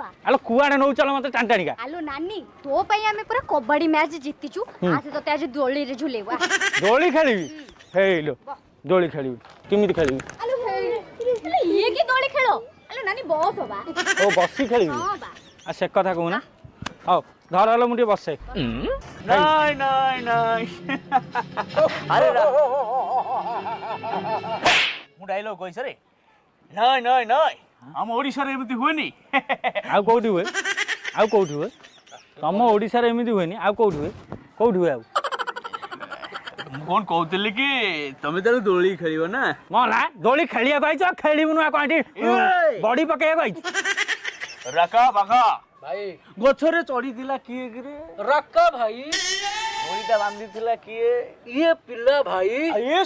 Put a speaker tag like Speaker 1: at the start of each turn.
Speaker 1: बा
Speaker 2: आलो कुआडे नौ चलो मते टांटाणिका
Speaker 1: आलो नानी तो पई हमें पूरा कबड्डी मैच जीतिचु आसे तो आज दोली रे झुलेवा
Speaker 2: दोली खेलिबी हेलो दोली खेलिबी किमिति खेलिबी
Speaker 1: आलो ये की दोली खेलो आलो नानी बस बा
Speaker 2: ओ बसी खेलिबी
Speaker 1: हां बा
Speaker 2: आ से कथा कहू ना आओ धर हलो मुटे बसे
Speaker 3: नहीं नहीं नहीं अरे मु डायलॉग कइस रे नहीं नहीं नहीं हम ओडिसा रे एमती हुएनी
Speaker 2: आउ कोठी हुए आउ कोठी हुए तम ओडिसा रे एमिति हुएनी आउ कोठी हुए आउ
Speaker 3: कौन कहते कि तमें तो दोली खेल ना
Speaker 2: मला दोली खेलिया पाइछ खेलिबु ना कोठी बॉडी पकेया पाइछ
Speaker 3: रका बका
Speaker 4: भाई
Speaker 3: गछरे चढ़ी थिला किए रे
Speaker 4: रक्का भाई
Speaker 3: दोलीटा बांधी थिला किए
Speaker 4: ये पिल्ला भाई
Speaker 3: ये